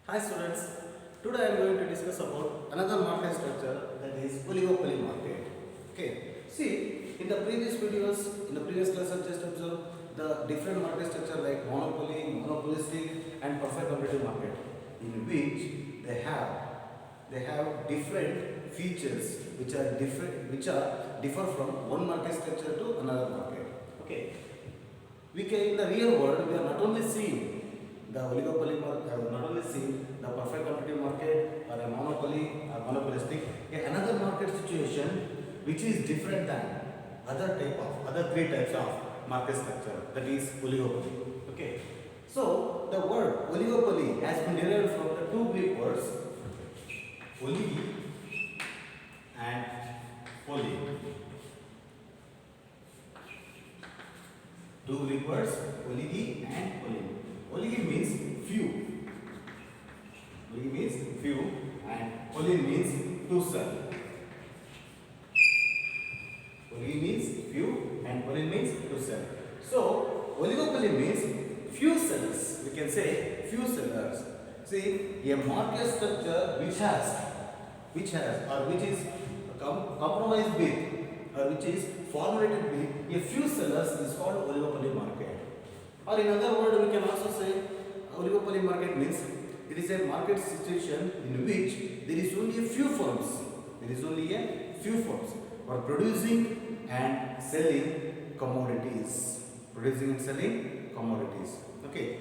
Hi students, today I am going to discuss about another market structure, that is oligopoly market. Okay, see in the previous videos, in the previous lesson just observe the different market structure like monopoly, monopolistic and perfect competitive market, in which they have different features which are differ from one market structure to another market. Okay, we can in the real world we are not only seeing the oligopoly market, not only seeing the perfect competitive market or a monopoly or monopolistic, another market situation which is different than other three types of market structure, that is oligopoly. Okay, so the word oligopoly has been derived from the two Greek words oli and poly. Two Greek words, oligi and poly. Oligi means few. Oligi means few and poly means to sell. Oligi means few and poly means to sell. So oligopoly means few sellers. We can say few sellers. See, a market structure which is compromised with or which is formulated with a few sellers is called oligopoly market. Or in other words, we can also say oligopoly market means it is a market situation in which there is only a few firms. There is only a few firms for producing and selling commodities. Producing and selling commodities. Okay.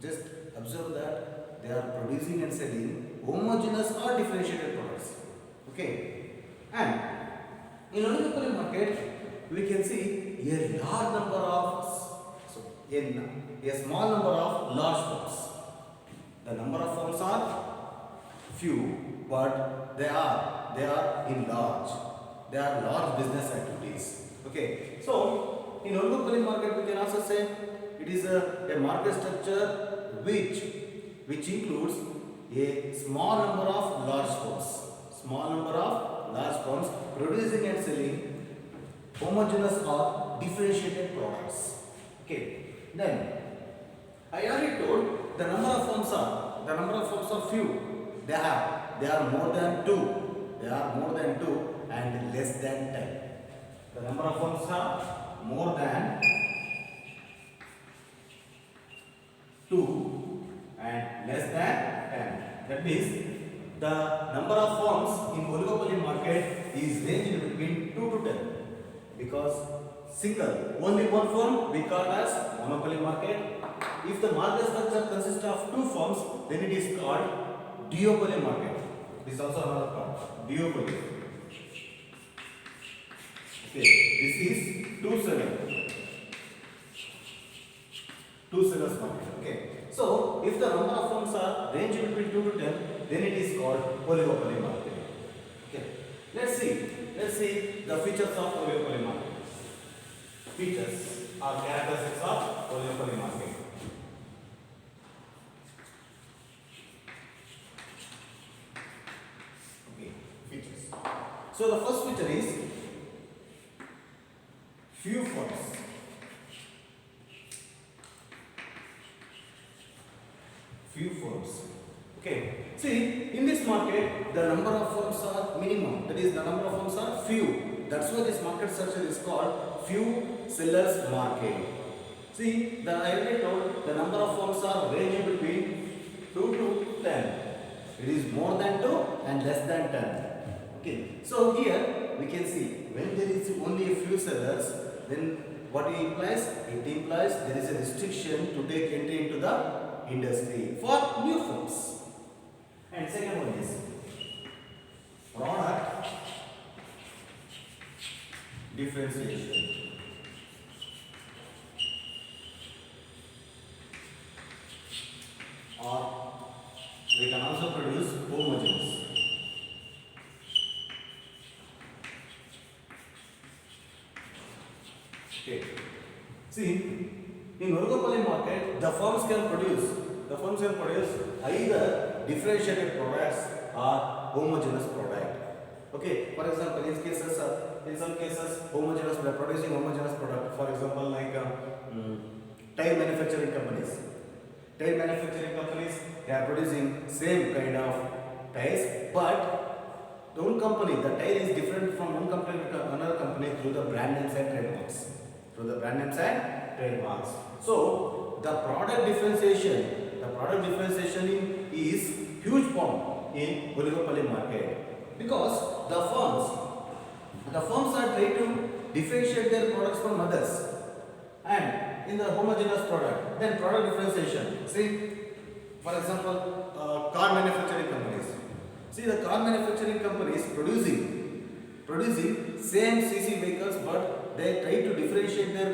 Just observe that they are producing and selling homogeneous or differentiated products. Okay. And in oligopoly market, we can see a large number of a small number of large firms. The number of firms are few, but they are in large. They are large business activities. Okay. So in oligopoly market, we can also say it is a market structure which includes a small number of large firms. Small number of large firms producing and selling homogeneous or differentiated products. Okay. Then I already told the number of firms are few. They are more than two. They are more than two and less than 10. The number of firms are more than 2 and less than 10. That means the number of firms in oligopoly market is ranging between 2 to 10, because only one firm we call as monopoly market. If the market structure consists of two firms, then it is called duopoly market. This is also another part, duopoly. Okay, this is two sellers market. Okay, so if the number of firms are ranging between 2 to 10, then it is called oligopoly market. Okay, let's see the features of oligopoly market. Features or characteristics of oligopoly market. Okay, features. So the first feature is few firms. Few firms. Okay. See, in this market, the number of firms are minimum. That is, the number of firms are few. That's why this market structure is called few sellers market. See, I already told the number of firms are ranging between 2 to 10. It is more than 2 and less than 10. Okay. So here we can see when there is only a few sellers, then what it implies? It implies there is a restriction to take entry into the industry for new firms. And second one is product differentiation. Or we can also produce homogeneous. Okay. See, in oligopoly market, the firms can produce either differentiated products or homogeneous product. Okay. For example, in some cases, homogeneous they are producing homogeneous product. For example, like tire manufacturing companies. Tile manufacturing companies, they are producing same kind of tiles, but the one company, the tile is different from one company to another company through the brand names and trademarks. Through the brand names and trademarks. So the product differentiation is huge form in oligopoly market, because the firms are trying to differentiate their products from others, and in the homogeneous product, then product differentiation. See, for example, car manufacturing companies. See, the car manufacturing companies producing same CC vehicles, but they try to differentiate their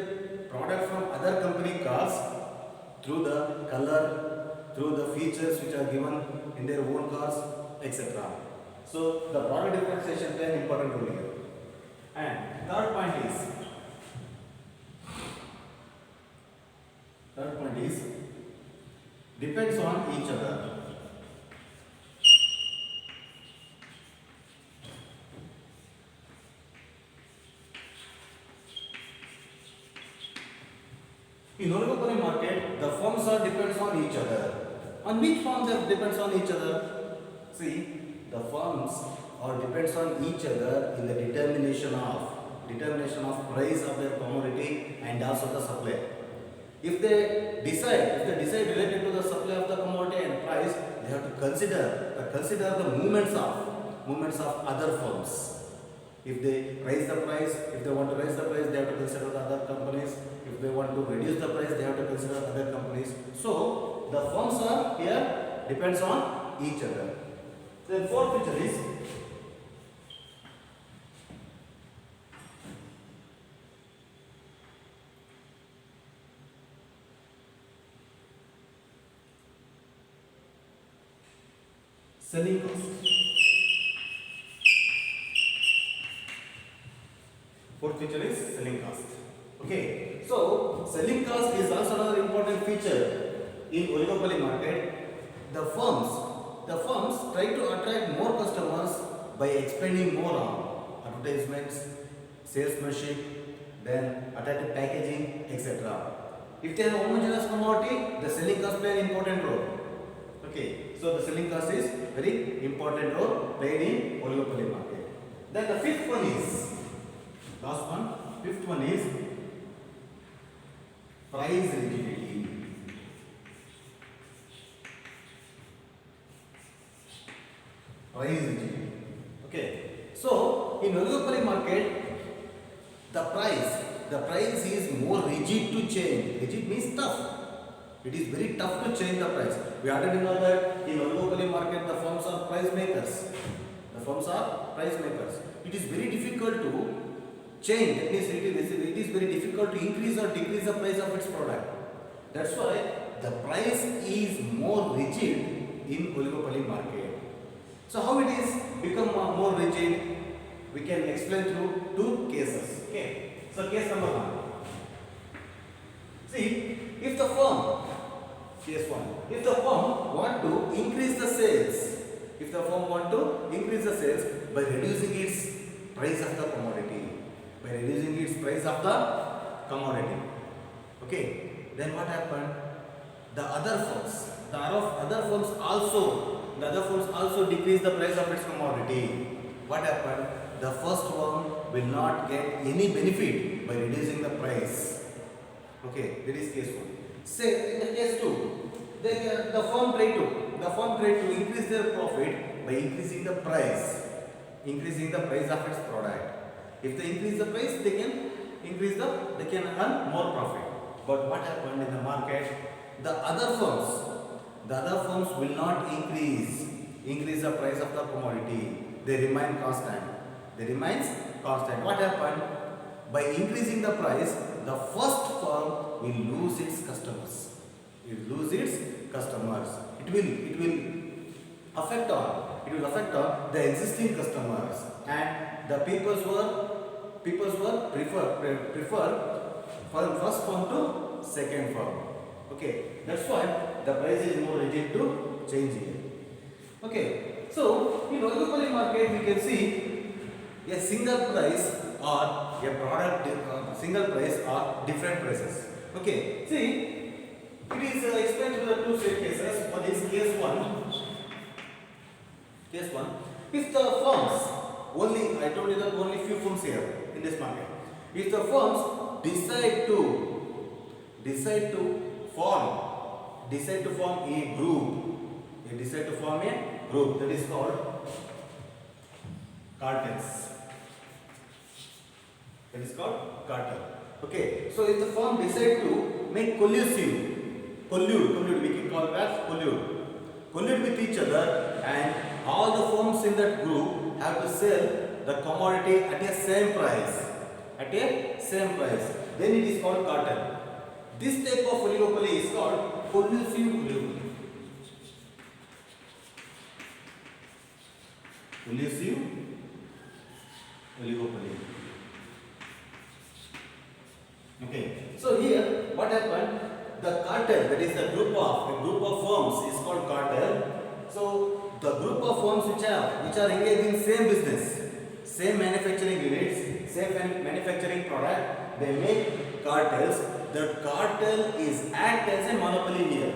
product from other company cars through the color, through the features which are given in their own cars, etc. So the product differentiation plays an important role here. And third point is depends on each other. In oligopoly market, the firms are depends on each other. On which firm they depends on each other? See, the firms are depends on each other in the determination of price of their commodity and also the supply. If they decide related to the supply of the commodity and price, they have to consider the movements of other firms. If they raise the price, if they want to raise the price, they have to consider the other companies. If they want to reduce the price, they have to consider other companies. So the firms are here depends on each other. Then fourth picture is selling cost. Fourth feature is selling cost. Okay, so selling cost is also another important feature in oligopoly market. The firms try to attract more customers by expanding more on advertisements, salesmanship, then attractive packaging, etc. If they have a homogeneous commodity, the selling cost play an important role. Okay, so the selling cost is very important role played in oligopoly market. Then the fifth one is price rigidity. Price rigidity. Okay, so in oligopoly market, the price is more rigid to change. Rigid means tough. It is very tough to change the price. We already know that in oligopoly market, the firms are price makers. It is very difficult to change. That means it is very difficult to increase or decrease the price of its product. That's why the price is more rigid in oligopoly market. So how it is become more rigid? We can explain through two cases. Okay. So case number 1. See, if the firm want to increase the sales, by reducing its price of the commodity, okay, then what happened? The other firms also decrease the price of its commodity. What happened? The first firm will not get any benefit by reducing the price. Okay, that is case 1. Say in the case 2, the firm tried to increase their profit by increasing the price of its product. If they increase the price, they can earn more profit. But what happened in the market? The other firms will not increase the price of the commodity. They remain constant. What happened? By increasing the price, the first firm will lose its customers. It will affect on the existing customers, and the people were prefer from first firm to second firm. Okay, that's why the price is more rigid to change here. Okay, so in oligopoly market we can see a single price or a product, single price or different prices. Okay, see, It is explained to the two state cases. One is case one. Case one. If the firms only, I told you that only few firms here in this market. If the firms decide to form a group, they decide to form a group, that is called cartels. That is called cartel. Okay. So if the firm decide to make collude, we can call that collude with each other, and all the firms in that group have to sell the commodity at a same price. Then it is called cartel. This type of oligopoly is called collusive oligopoly. Collusive oligopoly. Okay. So here, what happened? The cartel, that is a group of firms, is called cartel. So the group of firms which are engaged in same business, same manufacturing units, same manufacturing product, they make cartels. The cartel is act as a monopoly here.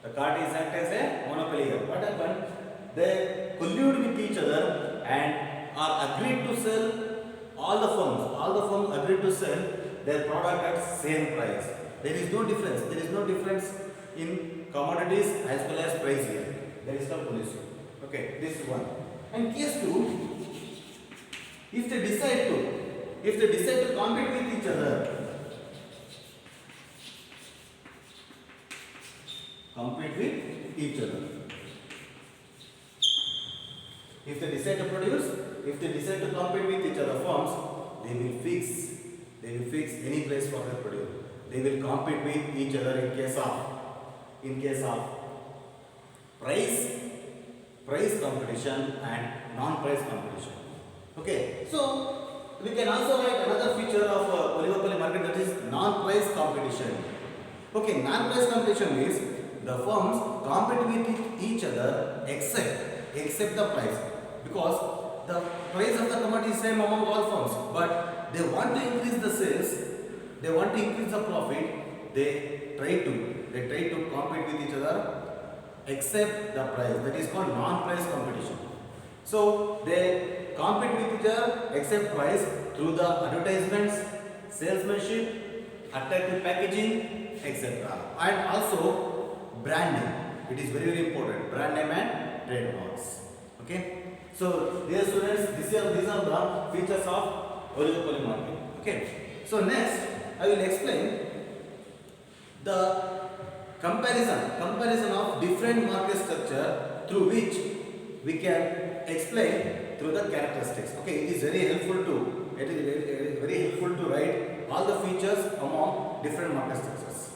The cartel is act as a monopoly here. What happened? They collude with each other and are agreed to sell. All the firms agreed to sell their product at same price. There is no difference in commodities as well as price here. That is called collusive. Okay, this is one. And case two, if they decide to compete with each other, if they decide to produce, if they decide to compete with each other firms, they will fix any price for their produce. They will compete with each other in case of price competition and non-price competition. Okay, so we can also write another feature of oligopoly market, that is non-price competition. Okay, non-price competition means the firms compete with each other except the price, because the price of the commodity is same among all firms, but they want to increase the sales, they want to increase the profit, they try to compete with each other except the price. That is called non-price competition. So they compete with each other except price through the advertisements, salesmanship, attractive packaging, etc. And also branding. It is very important. Brand name and trademarks. Okay. So dear students, these are the features of oligopoly market. Okay. So next I will explain the comparison of different market structure through which we can explain through the characteristics. Okay, it is very helpful to write all the features among different market structures.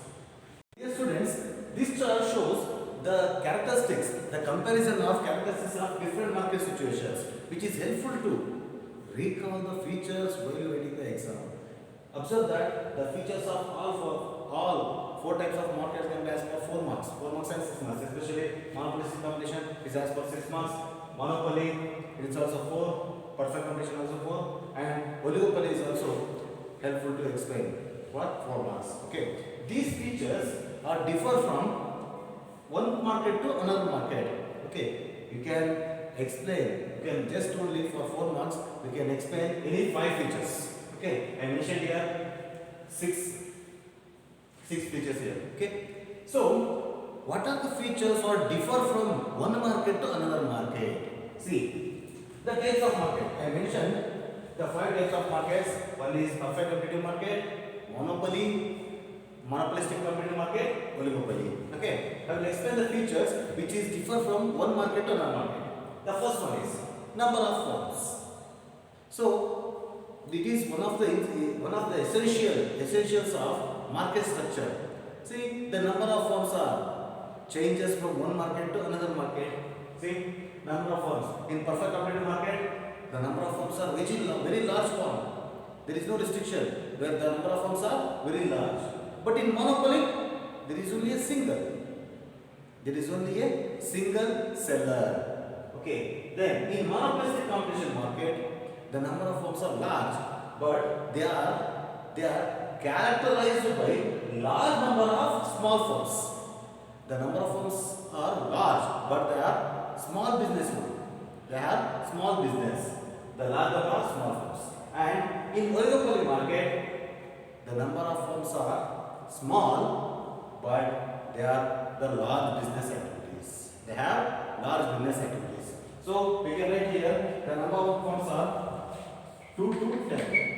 Dear students, this chart shows the characteristics, the comparison of characteristics of different market situations, which is helpful to recall the features while writing the exam. Observe that the features of all four types of markets can be as per 4 marks. 4 marks and 6 marks. Especially monopolistic competition is as per 6 marks. Monopoly it is also 4. Perfect competition also 4. And oligopoly is also helpful to explain. What? 4 marks. Okay. These features are differ from one market to another market. Okay. You can explain. You can just only for 4 marks we can explain any 5 features. Okay, I mentioned here 6 features here. Okay, so what are the features or differ from one market to another market? See, the types of market. I mentioned the 5 types of markets. One is perfect competitive market, monopolistic competitive market, oligopoly. Okay, I will explain the features which is differ from one market to another market. The first one is number of firms. So it is one of the essentials of market structure. See, the number of firms are changes from one market to another market. See, number of firms in perfect competitive market, the number of firms are very large form. There is no restriction where the number of firms are very large. But in monopoly, there is only a single. There is only a single seller. Okay. Then in monopolistic competition market, the number of firms are large, but they are characterized by large number of small firms. The number of firms are large, but they are small business only. They have small business. The large number of small firms. And in oligopoly market, the number of firms are small, but they are the large business activities. They have large business activities. So we can write here the number of firms are 2 to 10.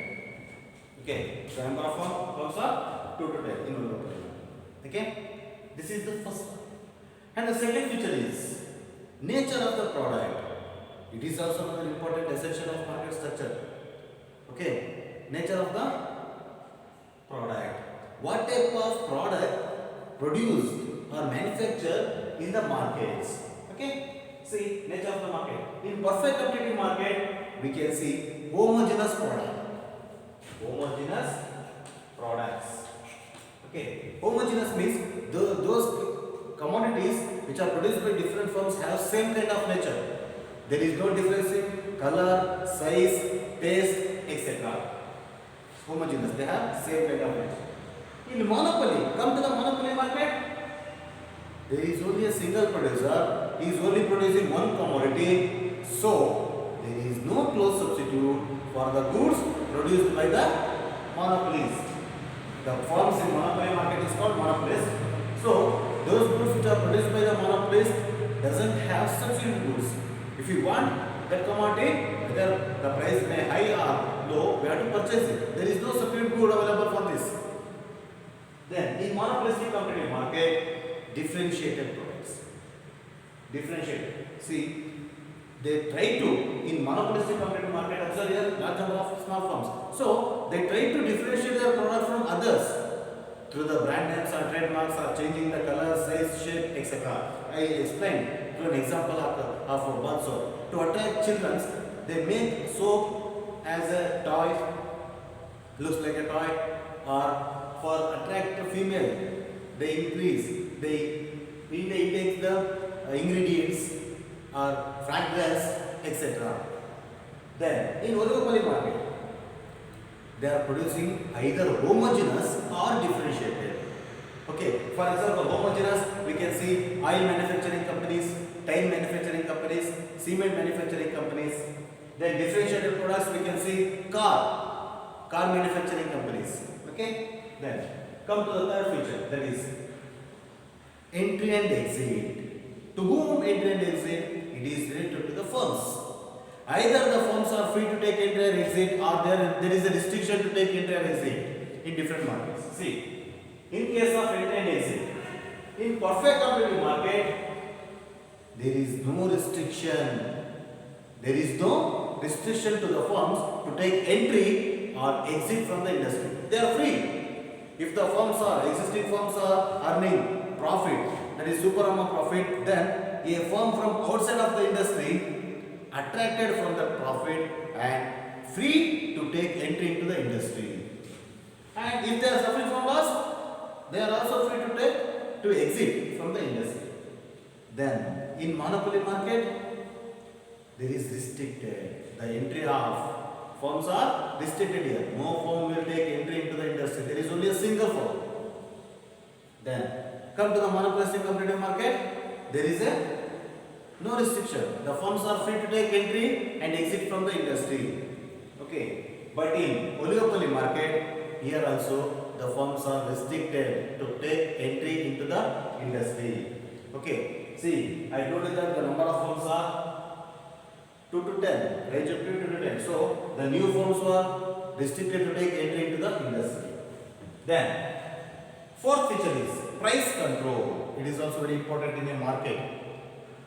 Okay, the number of firms are 2 to 10 in oligopoly. Okay, this is the first one. And the second feature is nature of the product. It is also another important essential of market structure. Okay, nature of the product. What type of product produced or manufactured in the markets? Okay, see nature of the market. In perfect competitive market, we can see homogeneous product. Homogeneous products. Okay, homogeneous means those commodities which are produced by different firms have same kind of nature. There is no difference in color, size, taste, etc. Homogeneous, they have same kind of nature. In monopoly, come to the monopoly market, there is only a single producer, he is only producing one commodity, so there is no close substitute for the goods produced by the monopolies. The firms in monopoly market is called monopolies. So those goods which are produced by the monopolies doesn't have substitute goods. If you want that commodity, whether the price may high or low, we have to purchase it. There is no substitute good available for this. Then in monopolistic competitive market, differentiated products. Differentiated. See, they try to, in monopolistic competitive market, observe here large number of small firms. So they try to differentiate their product from others through the brand names or trademarks or changing the color, size, shape, etc. I explained through an example of one soap. To attract children, they make soap as a toy, looks like a toy, or for attract a female, they increase, they take the ingredients or fragrance, etc. Then in oligopoly market, they are producing either homogeneous or differentiated. Okay, for example, homogeneous, we can see oil manufacturing companies, tile manufacturing companies, cement manufacturing companies. Then differentiated products, we can see car manufacturing companies. Okay, then come to the third feature, that is entry and exit. To whom entry and exit? It is related to the firms. Either the firms are free to take entry and exit, or there is a restriction to take entry and exit in different markets. See, in case of entry and exit, in perfect competitive market, there is no restriction. There is no restriction to the firms to take entry or exit from the industry. They are free. If the existing firms are earning profit, that is super amount profit, then a firm from outside of the industry attracted from the profit and free to take entry into the industry. And if they are suffering from loss, they are also free to exit from the industry. Then in monopoly market, there is restricted. The entry of firms are restricted here. No firm will take entry into the industry. There is only a single firm. Then come to the monopolistic competitive market, there is no restriction. The firms are free to take entry and exit from the industry. Okay. But in oligopoly market, here also the firms are restricted to take entry into the industry. Okay. See, I told you that the number of firms are 2 to 10, range of 2 to 10. So the new firms were restricted to take entry into the industry. Then fourth feature is price control. It is also very important in a market.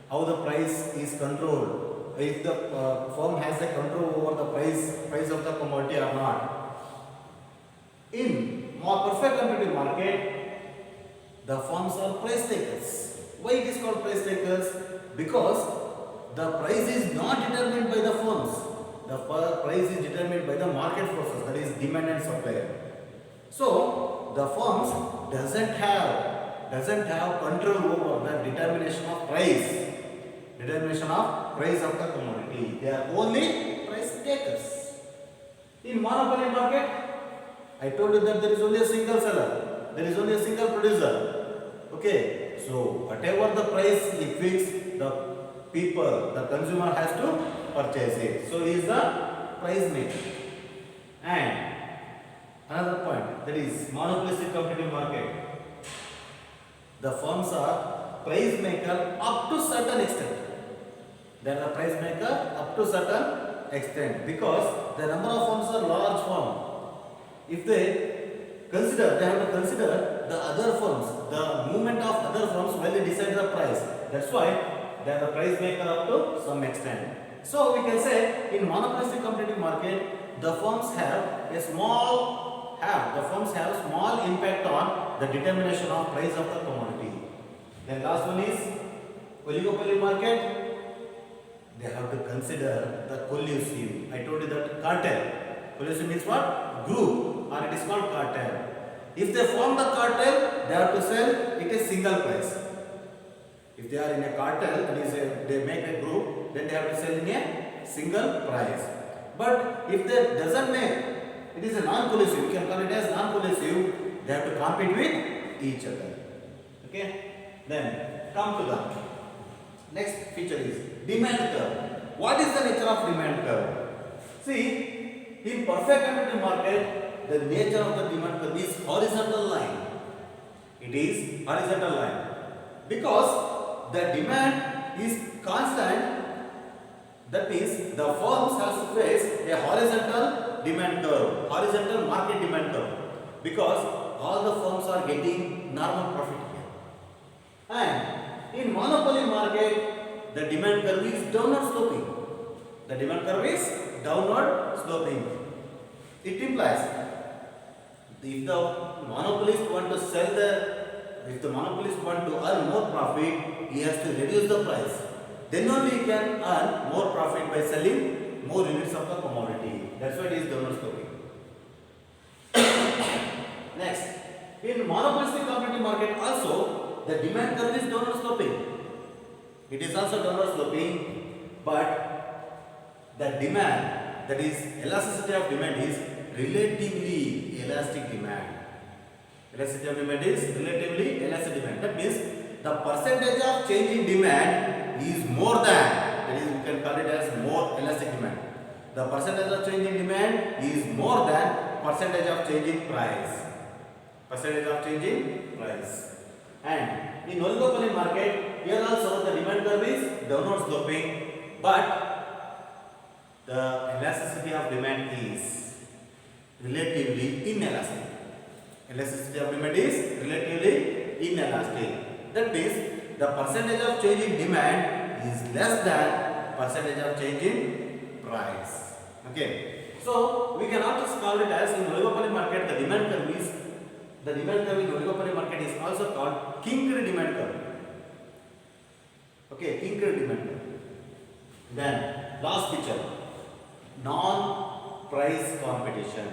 How the price is controlled. If the firm has a control over the price of the commodity or not. In more perfect competitive market, the firms are price takers. Why it is called price takers? Because the price is not determined by the firms. The price is determined by the market forces, that is demand and supply. So the firms doesn't have control over the determination of price of the commodity. They are only price takers. In monopoly market, I told you that there is only a single seller. There is only a single producer. Okay. So whatever the price he fixed, the people, the consumer has to purchase it. So he is the price maker. And another point, that is monopolistic competitive market. The firms are price maker up to certain extent. They are the price maker up to certain extent because the number of firms are large firm. If they have to consider the other firms, the movement of other firms while they decide the price. That's why they are the price maker up to some extent. So we can say in monopolistic competitive market, the firms have small impact on the determination of price of the commodity. Then last one is oligopoly market. They have to consider the collusive. I told you that cartel. Collusive means what? Group, or it is called cartel. If they form the cartel, they have to sell it a single price. If they are in a cartel, that is they make a group, then they have to sell in a single price. But if they doesn't make, it is a non-collusive. You can call it as non-collusive. They have to compete with each other. Okay. Then come to the next feature is demand curve. What is the nature of demand curve? See, in perfect competitive market, the nature of the demand curve is horizontal line. It is horizontal line because the demand is constant. That means the firms has to face a horizontal demand curve, horizontal market demand curve, because all the firms are getting normal profit here. And in monopoly market, the demand curve is downward sloping. The demand curve is downward sloping. It implies if the monopolist want to if the monopolist want to earn more profit, he has to reduce the price. Then only he can earn more profit by selling more units of the commodity. That's why it is downward sloping. Next, in monopolistic competitive market also, the demand curve is downward sloping. It is also downward sloping, but the demand, that is elasticity of demand, is relatively elastic demand. Elasticity of demand is relatively elastic demand. That means the percentage of change in demand is more than, that is, you can call it as more elastic demand. The percentage of change in demand is more than percentage of change in price. Percentage of change in price. And in oligopoly market, here also the demand curve is downward sloping, but the elasticity of demand is relatively inelastic. Elasticity of demand is relatively inelastic. That means the percentage of change in demand is less than percentage of change in price. Okay. So we can also call it as in oligopoly market, the demand curve in oligopoly market is also called kinked demand curve. Okay, kinked demand curve. Then last feature, non-price competition.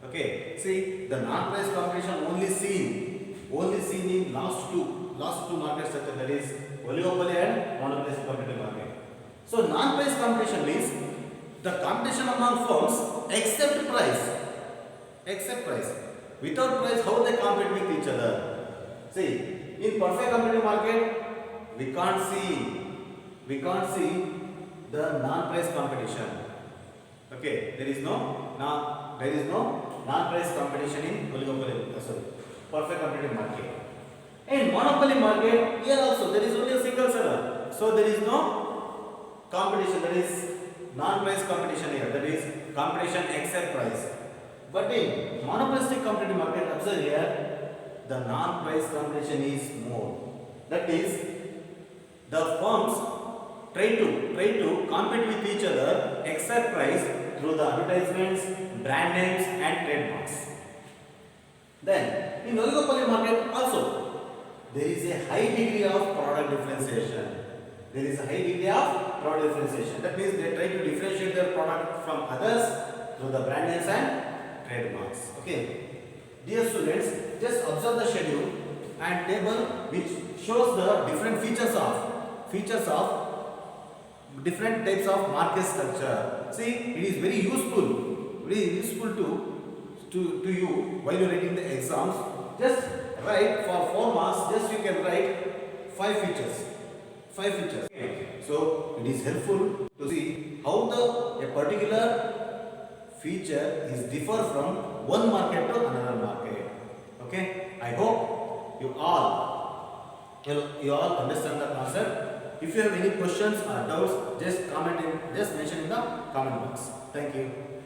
Okay, see the non-price competition only seen in last two market structure, that is oligopoly and monopolistic competitive market. So non-price competition means the competition among firms except price. Without price, how they compete with each other? See, in perfect competitive market, we can't see the non-price competition. Okay, there is no non-price competition in perfect competitive market. In monopoly market, here also there is only a single seller, so there is no competition. There is non-price competition here. That is competition except price. But in monopolistic competitive market, observe here, the non-price competition is more. That is, the firms try to compete with each other except price through the advertisements, brand names and trademarks. Then in oligopoly market also there is a high degree of product differentiation. That means they try to differentiate their product from others through the brand names and trademarks. Okay. Dear students, just observe the schedule and table which shows the different features of different types of market structure. See, it is very useful to to you while you're writing the exams, just write for 4 marks, just you can write 5 features. 5 features. Okay. So it is helpful to see how a particular feature is differ from one market to another market. Okay. I hope you all understand the concept. If you have any questions or doubts, just mention in the comment box. Thank you.